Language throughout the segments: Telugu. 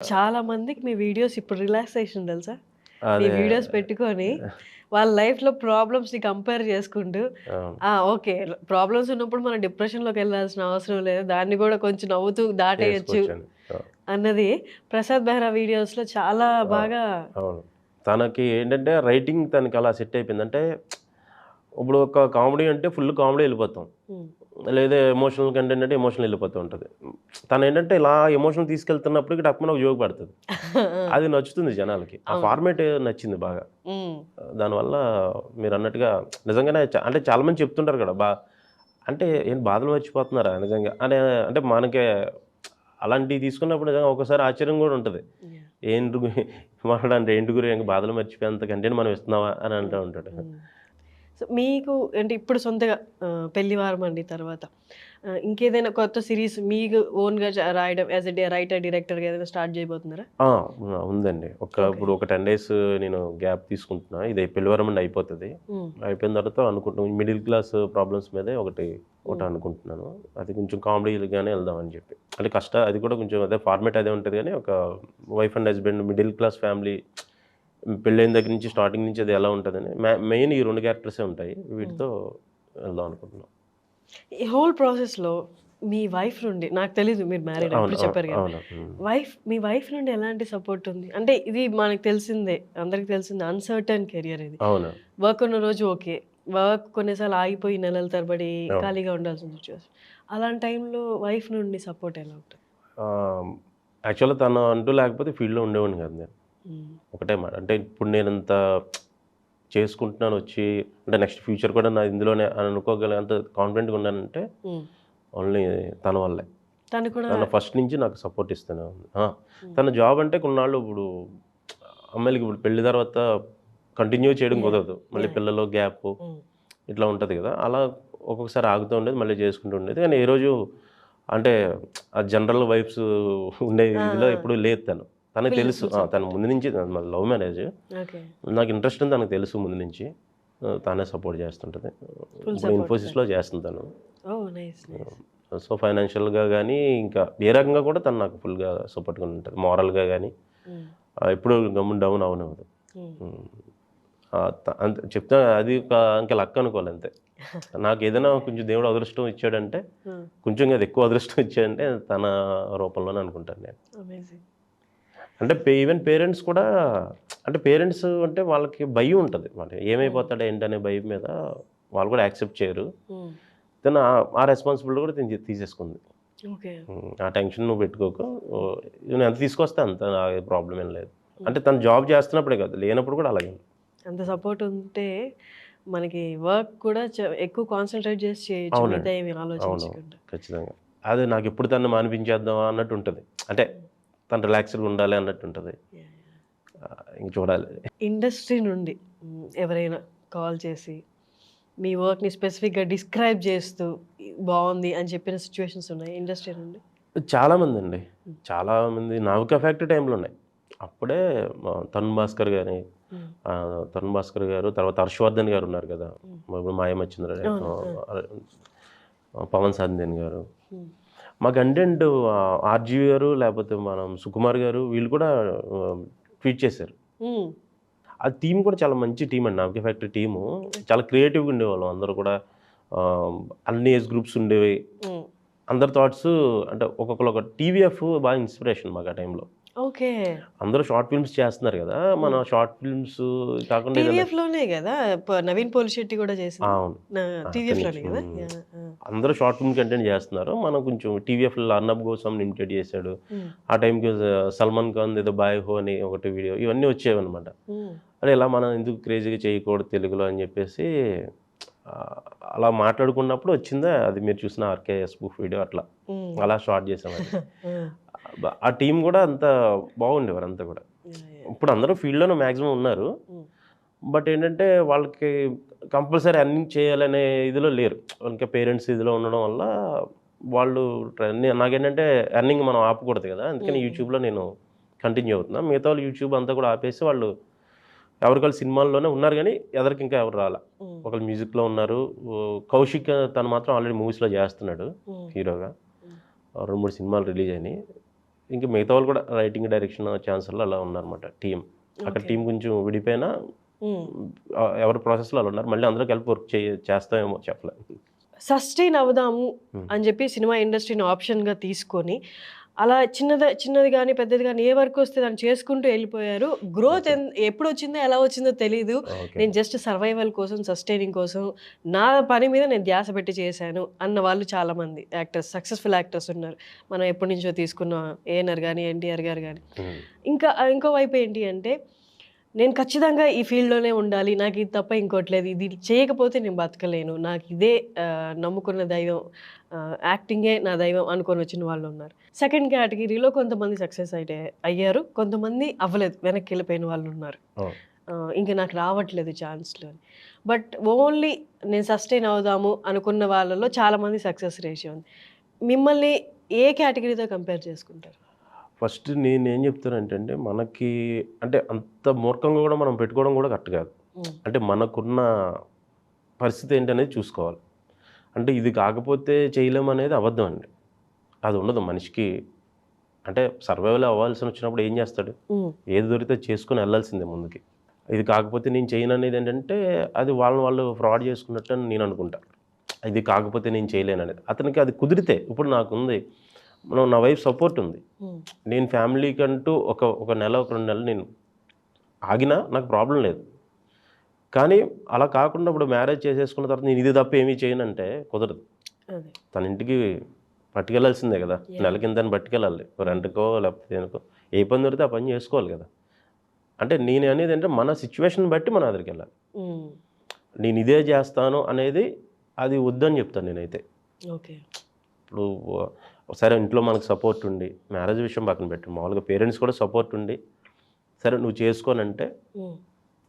చాలా మందికి మీ వీడియోస్ ఇప్పుడు రిలాక్సేషన్ తెలుసా? మీ అదే. వీడియోస్ పెట్టుకొని వాళ్ళ లైఫ్‌లో ప్రాబ్లమ్స్‌ని కంపేర్ చేసుకుంటూ అవును. ఓకే. ప్రాబ్లమ్స్ ఉన్నప్పుడు మనం డిప్రెషన్‌లోకెళ్ళాల్సిన అవసరం లేదు. దాన్ని గూడా కొంచెం నవ్వుతూ దాటేయొచ్చు చేసుకోవచ్చండి. ఆ! అన్నది ప్రసాద్ బెహ్రా వీడియోస్‌లో చాలా ఆ! బాగా అవును. తనకి ఏంటంటే రైటింగ్ తనకి అలా సెట్ అయిపోయింది. అంటే ఇప్పుడు ఒక కామెడీ అంటే ఫుల్ కామెడీ ఎళ్ళిపోతాం. హ్మ్. లేదా ఎమోషనల్ కంటెంట్ అంటే ఎమోషనల్ ఎళ్ళిపోతూ ఉంటది. తనేంటంటే ఇలా ఎమోషన్ తీసుకెళ్తున్నప్పటికి టక్కుమని ఒక జోక్ పెడతది. ఆ! అది నచ్చుతుంది జనాలకి. ఆ అవును. ఫార్మాట్ నచ్చింది బాగా. హ్మ్. దానివల్ల మీరన్నట్టుగా నిజంగానే అంటే చాలా మంది చెప్తుంటారు కదా! అంటే ఏంటి బాధలు మర్చిపోతున్నారా నిజంగా అనే అంటే మనకి అలాంటివి తీసుకున్నప్పుడు నిజంగా ఒక్కోసారి ఆశ్చర్యం గూడా ఉంటది. యాహ్! ఏంటి గు వాడంటే ఏంటి గురు ఇంక బాధలు మర్చిపోయేంత కంటెంట్ మనం ఇస్తున్నామా అని అంటూ హ్మ్. ఉంటాడు. హ్మ్. సో, మీకు అంటే ఇప్పుడు సొంతగా పెళ్లివారమండి తర్వాత ఇంకేదైనా కొత్త సీరీస్ మీకు ఓన్‌గా రాయడం యాస్ ఎ రైటర్, డైరెక్టర్‌గా ఏదైనా స్టార్ట్ చేయబోతున్నారా? ఆ! ఉందండి. ఓకే. ఇప్పుడు ఒక 10 డేస్ నేను గ్యాప్ తీసుకుంటున్నా. ఇది పెళ్లివారం అయిపోతది. హ్మ్. అయిపోయిన తర్వాత అనుకుంటున్నాం మిడిల్ క్లాస్ ప్రాబ్లమ్స్ మీదే ఒకటి హ్మ్. అనుకుంటున్నాను. అది కొంచెం కామెడీగానే వెళ్దామని చెప్పి. అంటే అది కూడా కొంచెం అదే ఫార్మాట్ అదే ఉంటది గానీ, ఒక wife and husband middle class family పెళ్ళైన దగ్గర నుంచి స్టార్టింగ్ నుంచి అది ఎలా ఉంటదని మెయిన్ ఈ 2 క్యారెక్టర్సే ఉంటాయి. హ్మ్. వీటితో వెళ్దాం అనుకుంటున్నాం. ఈ హోల్ ప్రాసెస్‌లో మీ వైఫ్ నుండి నాకు తెలీదు మీరు మ్యారీడ్ అని అవును. ఇప్పుడు అవును. చెప్పారు కదా! అవును. హ్మ్. మీ వైఫ్ నుండి ఎలాంటి సపోర్ట్ ఉంది? అంటే ఇది మనకు తెలిసిందే. అందరికి తెలిసిందే అన్‌సర్టెన్ కెరియర్ ఇది. అవును. వర్క్ ఉన్న రోజు ఓకే. వర్క్ కొన్నిసార్లు ఆగిపోయి నెలల తరబడి అవును. ఖాళీగా ఉండాల్సిన సిట్యుయేషన్. అలాంటి టైంలో వైఫ్ నుండి సపోర్ట్ ఎలా ఉంటది? ఆహ్, యాక్చువల్‌గా తను అంటూ లేకపోతే ఫీల్డ్‌లో ఉండేవాడిని కాదు నేను. హ్మ్. ఒకటే మాట. అంటే ఇప్పుడు నేనింత చేసుకుంటున్నానొచ్చి అంటే నెక్స్ట్ ఫ్యూచర్ కూడా నాది ఇందులోనే అని అనుకోగలిగేంత కాన్ఫిడెంట్‌గా ఉన్నానంటే హ్మ్. ఓన్లీ తన వల్లే. తను కూడా తను ఫస్ట్ నుంచి నాకు సపోర్ట్ ఇస్తూనే ఉంది. హ్మ్. తన జాబ్ అంటే కొన్నాళ్ళు ఇప్పుడు అమ్మాయిలకి ఇప్పుడు పెళ్లి తర్వాత కంటిన్యూ చేయడం యాహ్! కుదరదు. మళ్ళీ యాహ్! పిల్లలు గ్యాపు హ్మ్. ఇట్లా ఉంటది గదా! అలా ఒక్కొక్కసారి ఆగుతూ ఉండేది. మళ్ళీ చేసుకుంటూ ఉండేది. కానీ ఏ రోజు అంటే ఆ జనరల్ వైబ్స్ ఉండే ఆ! ఇదిలో ఆ! ఎప్పుడూ లేదు తను. తనకు తెలుసు. ఫుల్ తను సపోర్ట్. ముందు నుంచి మాది లవ్ మ్యారేజ్. ఓకే. నాకు ఇంట్రెస్ట్ అని తనకు తెలుసు ముందు నుంచి. తనే సపోర్ట్ చేస్తుంటది. ఫుల్ ఇప్పుడు సపోర్ట్ తను. ఇన్ఫోసిస్‌లో చేస్తుంది తను. ఓహ్! నైస్. నైస్. సో, ఫైనాన్షియల్‌గా గానీ, ఇంకా ఏ రకంగా కూడా తను నాకు ఫుల్‌గా సపోర్ట్‌గా ఉంటది. మోరల్‌గా గానీ, హ్మ్. ఎప్పుడూ గమ్మున డౌన్ అవ్వనివ్వదు. హ్మ్. హ్మ్. అంతే చెప్తా అది ఇంక లక్ అనుకోవాలి అంతే. నాకేదైనా కొంచెం దేవుడు అదృష్టం ఇచ్చాడంటే, హ్మ్. కొంచెం కాదు ఎక్కువ అదృష్టం ఇచ్చాడంటే తన రూపంలోనే అనుకుంటాను నేను. అమేజింగ్. అంటే ఈవెన్ పేరెంట్స్ కూడా అంటే పేరెంట్స్ అంటే వాళ్ళకి భయం ఉంటది. వాళ్ళు హ్మ్. ఏమైపోతాడు ఏంటనే భయం మీద వాళ్ళు కూడా యాక్సెప్ట్ చేయరు. హ్మ్. తను ఆ రెస్పాన్సిబిలిటీ కూడా తిను తీసేసుకుంది. ఓకే. ఆ టెన్షన్ నువ్వు పెట్టుకోకు. హ్మ్. నేను ఎంత తీసుకొస్తే అంత ప్రాబ్లమ్ ఏం లేదు. హ్మ్. అంటే తను జాబ్ చేస్తున్నప్పుడే కాదు, లేనప్పుడు కూడా అలాగే ఉంది. అంత సపోర్ట్ ఉంటే మనకి వర్క్ కూడా ఎక్కువ కాన్సంట్రేట్ చేసి చేయొచ్చు. మిగతా అవునండి. ఏమి అవును. ఆలోచించకుండా. ఖచ్చితంగా. అదే నాకెప్పుడు తనని మానిపించేద్దామా అన్నట్టుంటది. అంటే హ్మ్. తను రిలాక్స్‌డ్‌గా ఉండాలి అన్నట్టుంటది. యాహ్! యాహ్! ఇంక చూడాలి. ఇండస్ట్రీ నుండి ఎవరైనా కాల్ చేసి మీ వర్క్‌ని స్పెసిఫిక్‌గా డిస్క్రైబ్ చేస్తూ బావుంది అని చెప్పిన సిట్యుయేషన్స్ ఉన్నాయా ఇండస్ట్రీ నుండి? చాలామందండి. హ్మ్. చాలామంది 'నావికా ఫ్యాక్టరీ' టైమ్‌లో ఉన్నాయి. అప్పుడే 'తరుణ్ భాస్కర్' గాని, హ్మ్. 'తరుణ్ భాస్కర్' గారు, తర్వాత 'హర్షవర్ధన్' గారు ఉన్నారు కదా! హ్మ్. ఇప్పుడు 'మాయమచ్చింద్ర' అవును. ఆ! 'పవన్ సాధినేని' గారు. హ్మ్. మా కంటెంట్ 'ఆర్‌జీవి' గారు, లేపోతే మనం 'సుకుమార్' గారు వీళ్ళు కూడా ట్వీట్ చేశారు. హ్మ్. ఆ టీమ్ కూడా చాలా మంచి టీమ్ అండి. 'నావికా ఫ్యాక్టరీ' టీము. ఓకే. చాలా క్రియేటివ్‌గా ఉండేవాళ్ళం అందరూ కూడా. అన్ని ఏజ్ గ్రూప్స్ ఉండేవి. హ్మ్. అందరి థాట్స్ అంటే ఒక్కొక్కళ్ళు ఒక 'టీవీఎఫ్' బాగా ఇన్‌స్పిరేషన్ మాకు ఆ టైంలో. ఓకే. అందరూ షార్ట్ ఫిల్మ్స్ చేస్తున్నారు గదా! హ్మ్. మనం షార్ట్ ఫిల్మ్స్ కాకుండా ఏదైనా టీవీఎఫ్‌లోనే గదా! నవీన్ పోలిశెట్టి గూడా చేసింది. అవును. నా అక్కడి నుంచి. టీవీఎఫ్‌లోనే గదా! యాహ్! ఆ! అందరూ షార్ట్ ఫిల్మ్ కంటెంట్ జేస్తున్నారు. మనం కొంచెం టీవీఎఫ్‌లో 'అర్నబ్ గోస్వామిని' ఇమిటేట్ జేశాడు. హ్మ్. ఆ టైంకి 'సల్మాన్ ఖాన్‌ది' ఏదో 'బాయ్ హో' అని ఒకటి వీడియో ఇవన్నీ వచ్చేవన్నమాట. హ్మ్. అరే! ఇలా మనం ఎందుకు క్రేజీగా చేయకూడదు తెలుగులో అని జెప్పేసి ఆహ్, అలా మాట్లాడుకున్నప్పుడు వచ్చిందే అది మీరు చూసిన 'ఆర్‌కేఎస్ బుఫ్' వీడియో అట్లా. హ్మ్. అలా స్టార్ట్ చేసామది. ఆ! ఆ టీమ్ గూడా అంతా బాగుండేవారు అంతా గూడా. యాహ్! యాహ్! ఇప్పుడు అందరూ ఫీల్డ్‌లోనే మాక్సిమం ఉన్నారు. హ్మ్. బట్ ఏంటంటే వాళ్ళకి కంపల్సరీ ఎర్నింగ్ చేయాలనే ఇదిలో లేరు. ఇంకా పేరెంట్స్ ఇదిలో ఉండడం వల్ల వాళ్ళు నాకేంటంటే ఎర్నింగ్ మనం ఆపకూడదు గదా! అందుకని హ్మ్. హ్మ్. యూట్యూబ్‌లో నేను కంటిన్యూ అవుతున్నా. మిగతా వాళ్ళు యూట్యూబ్ అంతా కూడా ఆపేసి వాళ్ళు ఎవరికాళ్ళు సినిమాల్లోనే ఉన్నారు గానీ, ఎదరికి ఇంకా ఎవరు రాలా. హ్మ్. ఒకళ్ళు మ్యూజిక్‌లో ఉన్నారు. కౌశిక్ తను మాత్రం ఆల్రెడీ మూవీస్‌లో జేస్తున్నాడు హ్మ్. హీరోగా. హ్మ్. 2, 3 సినిమాలు రిలీజ్ అయినాయి. ఇంకా మిగతా వాళ్ళు కూడా రైటింగ్ డైరెక్షన్ ఛాన్సర్లు అలా ఉన్నారన్నమాట టీం. అక్కడ టీం కొంచెం విడిపోయినా ఎవరి ప్రాసెస్లో అలా ఉన్నారు. మళ్ళీ అందరూ కలిపి వర్క్ చేస్తామేమో చెప్పలేదు. సస్టైన్ అవుదాము అని చెప్పి సినిమా ఇండస్ట్రీని ఆప్షన్గా తీసుకొని అలా చిన్నది కానీ పెద్దది కానీ ఏ వర్క్ వస్తే దాన్ని చేసుకుంటూ వెళ్ళిపోయారు. గ్రోత్ ఎప్పుడు వచ్చిందో ఎలా వచ్చిందో తెలీదు. నేను జస్ట్ సర్వైవల్ కోసం సస్టైనింగ్ కోసం నా పని మీద నేను ధ్యాస పెట్టి చేశాను అన్న వాళ్ళు చాలామంది యాక్టర్స్, సక్సెస్ఫుల్ యాక్టర్స్ ఉన్నారు. మనం ఎప్పటి నుంచో తీసుకున్న ఏఎన్ఆర్ కానీ ఎన్టీఆర్ గారు కానీ. ఇంకో వైపు ఏంటి అంటే నేను ఖచ్చితంగా ఈ ఫీల్డ్లోనే ఉండాలి, నాకు ఇది తప్ప ఇంకోట్లేదు, ఇది చేయకపోతే నేను బతకలేను, నాకు ఇదే నమ్ముకున్న దైవం, యాక్టింగే నా దైవం అనుకొని వచ్చిన వాళ్ళు ఉన్నారు. సెకండ్ కేటగిరీలో కొంతమంది సక్సెస్ అయ్యారు, కొంతమంది అవ్వలేదు, వెనక్కి వెళ్ళిపోయిన వాళ్ళు ఉన్నారు. ఇంకా నాకు రావట్లేదు ఛాన్స్లు అని. బట్ ఓన్లీ నేను సస్టైన్ అవుదాము అనుకున్న వాళ్ళలో చాలామంది సక్సెస్ రేషియో ఉంది. మిమ్మల్ని ఏ కేటగిరీతో కంపేర్ చేసుకుంటారు? ఫస్ట్ నేనేం చెప్తానంటే మనకి అంటే అంత మూర్ఖంగా కూడా మనం పెట్టుకోవడం కూడా కరెక్ట్ కాదు. అంటే మనకున్న పరిస్థితి ఏంటనేది చూసుకోవాలి. అంటే ఇది కాకపోతే చేయలేము అనేది అబద్ధం అండి. అది ఉండదు మనిషికి. అంటే సర్వైవల్ అవ్వాల్సి వచ్చినప్పుడు ఏం చేస్తాడు, ఏది దొరికితే చేసుకుని వెళ్ళాల్సిందే ముందుకి. ఇది కాకపోతే నేను చేయను అనేది ఏంటంటే అది వాళ్ళు ఫ్రాడ్ చేసుకున్నట్టు అని నేను అనుకుంటా. ఇది కాకపోతే నేను చేయలేను అనేది. అతనికి అది కుదిరితే, ఇప్పుడు నాకుంది, నా వైఫ్ సపోర్ట్ ఉంది, నేను ఫ్యామిలీకి అంటూ ఒక నెల 2 నెలలు నేను ఆగినా నాకు ప్రాబ్లం లేదు. కానీ అలా కాకుండా ఇప్పుడు మ్యారేజ్ చేసేసుకున్న తర్వాత నేను ఇది తప్ప ఏమీ చేయనంటే కుదరదు. తన ఇంటికి పట్టుకెళ్ళాల్సిందే కదా, నెల కింద పట్టుకెళ్ళాలి, రెంట్కో లేకపోతే దేనికో, ఏ పని దొరికితే ఆ పని చేసుకోవాలి కదా. అంటే నేను అనేది అంటే మన సిచ్యువేషన్ బట్టి మన దగ్గరికి వెళ్ళాలి. నేను ఇదే చేస్తాను అనేది అది వద్దని చెప్తాను నేనైతే. ఇప్పుడు సరే ఇంట్లో మనకు సపోర్ట్ ఉండి, మ్యారేజ్ విషయం పక్కన పెట్టి మామూలుగా పేరెంట్స్ కూడా సపోర్ట్ ఉండి సరే నువ్వు చేసుకోనంటే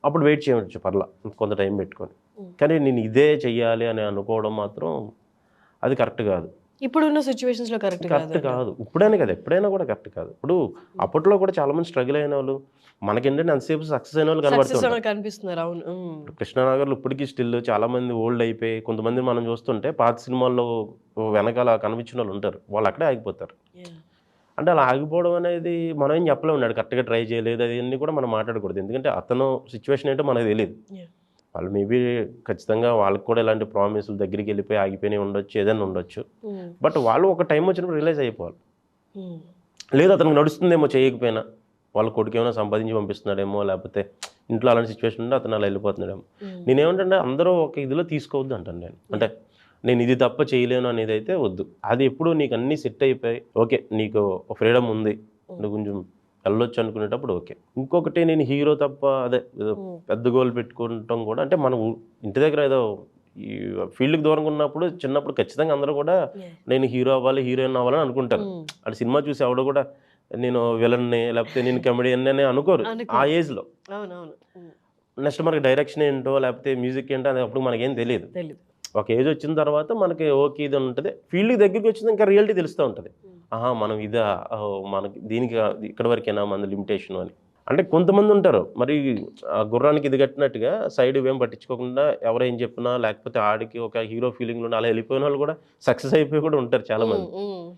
అప్పుడు వెయిట్ చేయవచ్చు, పర్లా కొంత టైం పెట్టుకొని. కానీ నేను ఇదే చెయ్యాలి అని అనుకోవడం మాత్రం అది కరెక్ట్ కాదు. ఇప్పుడున్న సిచ్యువేషన్స్లో కరెక్ట్ కాదు. ఇప్పుడైనా కదా, ఎప్పుడైనా కూడా కరెక్ట్ కాదు. ఇప్పుడు అప్పట్లో కూడా చాలా మంది స్ట్రగుల్ అయిన వాళ్ళు, మనకేంటంటే అంతసేపు సక్సెస్ అయిన వాళ్ళు కనిపిస్తున్నారు. అవును, కృష్ణానగర్లో ఇప్పటికీ స్టిల్ చాలా మంది ఓల్డ్ అయిపోయి, కొంతమంది మనం చూస్తుంటే పాత సినిమాల్లో వెనకాల కనిపించిన వాళ్ళు ఉంటారు, వాళ్ళు అక్కడే ఆగిపోతారు. అంటే అలా ఆగిపోవడం అనేది మనం ఏం చెప్పలేము, ఉన్నాడు కరెక్ట్గా ట్రై చేయలేదు, అది అన్నీ కూడా మనం మాట్లాడకూడదు. ఎందుకంటే అతను సిచ్యువేషన్ ఏంటో మనకు తెలియదు. వాళ్ళు మేబీ ఖచ్చితంగా వాళ్ళకి కూడా ఇలాంటి ప్రామిసులు దగ్గరికి వెళ్ళిపోయి ఆగిపోయి ఉండొచ్చు, ఏదైనా ఉండొచ్చు. బట్ వాళ్ళు ఒక టైం వచ్చినప్పుడు రియలైజ్ అయిపోవాలి. లేదు అతనికి నడుస్తుందేమో చేయకపోయినా, వాళ్ళ కొడుకు ఏమైనా సంపాదించి పంపిస్తున్నాడేమో, లేకపోతే ఇంట్లో అలాంటి సిచ్యువేషన్ ఉంటే అతను అలా వెళ్ళిపోతున్నాడేమో. నేనేమంటే అందరూ ఒక ఇదిలో తీసుకోవద్దు అంటాను నేను. అంటే నేను ఇది తప్ప చేయలేను అనేది అయితే వద్దు. అది ఎప్పుడు నీకు అన్నీ సెట్ అయిపోయి ఓకే నీకు ఫ్రీడమ్ ఉంది, నువ్వు కొంచెం వెళ్ళొచ్చు అనుకునేటప్పుడు ఓకే. ఇంకొకటి నేను హీరో తప్ప అదే పెద్ద గోల్ పెట్టుకుంటాం కూడా, అంటే మనం ఇంటి దగ్గర ఏదో ఈ ఫీల్డ్కి దూరంగా ఉన్నప్పుడు చిన్నప్పుడు ఖచ్చితంగా అందరూ కూడా నేను హీరో అవ్వాలి, హీరోయిన్ అవ్వాలని అనుకుంటారు. అంటే సినిమా చూసి ఎవడో కూడా నేను విలన్ని లేకపోతే నేను కమెడియన్ అని అనుకోరు ఆ ఏజ్లో. నెక్స్ట్ మనకి డైరెక్షన్ ఏంటో లేకపోతే మ్యూజిక్ ఏంటో అది అప్పుడు మనకేం తెలియదు. ఒక ఏజ్ వచ్చిన తర్వాత మనకి ఓకే ఇది ఉంటుంది, ఫీల్డ్కి దగ్గరికి వచ్చింది ఇంకా రియాలిటీ తెలుస్తూ ఉంటుంది. ఆహా మనం ఇదా, మనకి దీనికి ఇక్కడ వరకేనా మన లిమిటేషన్ అని. అంటే కొంతమంది ఉంటారు మరి గుర్రానికి ఇది కట్టినట్టుగా సైడ్ ఏం పట్టించుకోకుండా ఎవరేం చెప్పినా లేకపోతే ఆడికి ఒక హీరో ఫీలింగ్లో అలా వెళ్ళిపోయిన వాళ్ళు కూడా సక్సెస్ అయిపోయి కూడా ఉంటారు చాలా మంది.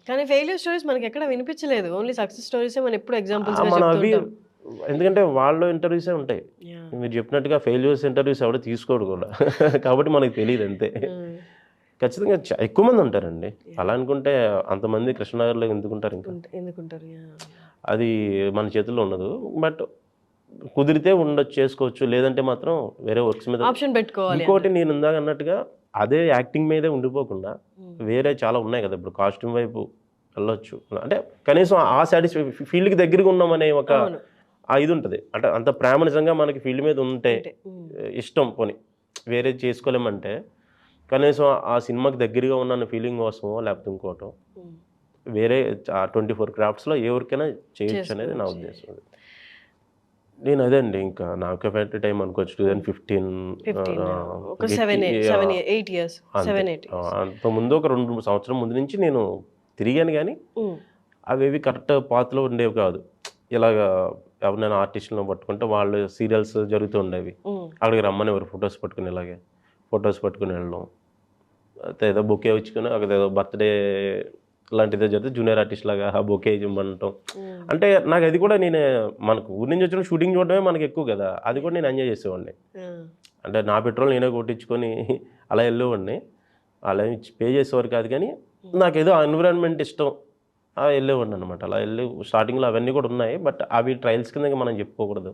కానీ ఫెయిల్యూర్ స్టోరీస్ మనకి ఎక్కడ వినిపించలేదు, ఓన్లీ సక్సెస్ స్టోరీస్ మనం ఎప్పుడు ఎగ్జాంపుల్స్. మనం అవి ఎందుకంటే వాళ్ళు ఇంటర్వ్యూసే ఉంటాయి, మీరు చెప్పినట్టుగా ఫెయిల్యూర్స్ ఇంటర్వ్యూస్ ఎవడో తీసుకోడు కూడా కాబట్టి మనకి తెలియదు అంతే. ఖచ్చితంగా ఎక్కువ మంది ఉంటారండి, అలా అనుకుంటే అంతమంది కృష్ణనగర్లో ఎందుకుంటారు, ఇంకా ఎందుకుంటారు, అది మన చేతుల్లో ఉండదు. బట్ కుదిరితే ఉండొచ్చు, చేసుకోవచ్చు, లేదంటే మాత్రం వేరే వర్క్స్ మీద ఆప్షన్ పెట్టుకోవాలి. ఇంకోటి నేను ఇందాక అన్నట్టుగా అదే యాక్టింగ్ మీదే ఉండిపోకుండా వేరే చాలా ఉన్నాయి కదా, ఇప్పుడు కాస్ట్యూమ్ వైపు వెళ్ళొచ్చు. అంటే కనీసం ఆ సాటిస్ఫై ఫీల్డ్కి దగ్గరగా ఉన్నామనే ఒక ఇది ఉంటుంది. అంటే అంత ప్రేమ నిజంగా మనకి ఫీల్డ్ మీద ఉంటే ఇష్టం పోని వేరే చేసుకోలేమంటే కనీసం ఆ సినిమాకి దగ్గరగా ఉన్న ఫీలింగ్ కోసమో లేకపోతే ఇంకోటో వేరే 24 క్రాఫ్ట్స్లో ఎవరికైనా చేయొచ్చు అనేది నా ఉద్దేశం. నేను అదే అండి, ఇంకా నాకు ఫెట్ టైం అనుకోవచ్చు 2015. అంతకుముందు ఒక 2-3 సంవత్సరం ముందు నుంచి నేను తిరిగాను, కానీ అవేవి కరెక్ట్ పాత్రలో ఉండేవి కాదు. ఇలాగా ఎవరినైనా ఆర్టిస్టులను పట్టుకుంటే వాళ్ళు సీరియల్స్ జరుగుతూ ఉండేవి, అక్కడికి రమ్మని ఎవరు ఫొటోస్ పట్టుకుని ఇలాగే ఫొటోస్ పట్టుకుని వెళ్ళడం, అయితే ఏదో బొకే వచ్చుకుని అక్కడ ఏదో బర్త్డే లాంటిదే జరిగితే జూనియర్ ఆర్టిస్ట్ లాగా బొకే ఇవ్వమంటాం. అంటే నాకు అది కూడా నేను మనకు ఊరి నుంచి వచ్చిన షూటింగ్ చూడడమే మనకు ఎక్కువ కదా, అది కూడా నేను ఎంజాయ్ చేసేవాడిని. అంటే నా పెట్రోల్ నేనే కొట్టించుకొని అలా వెళ్ళేవాడిని. అలా పే చేసేవారు కాదు, కానీ నాకు ఏదో ఎన్విరాన్మెంట్ ఇష్టం, వెళ్ళేవాడిని అనమాట. అలా వెళ్ళి స్టార్టింగ్లో అవన్నీ కూడా ఉన్నాయి, బట్ అవి ట్రయల్స్ కింద మనం చెప్పుకోకూడదు.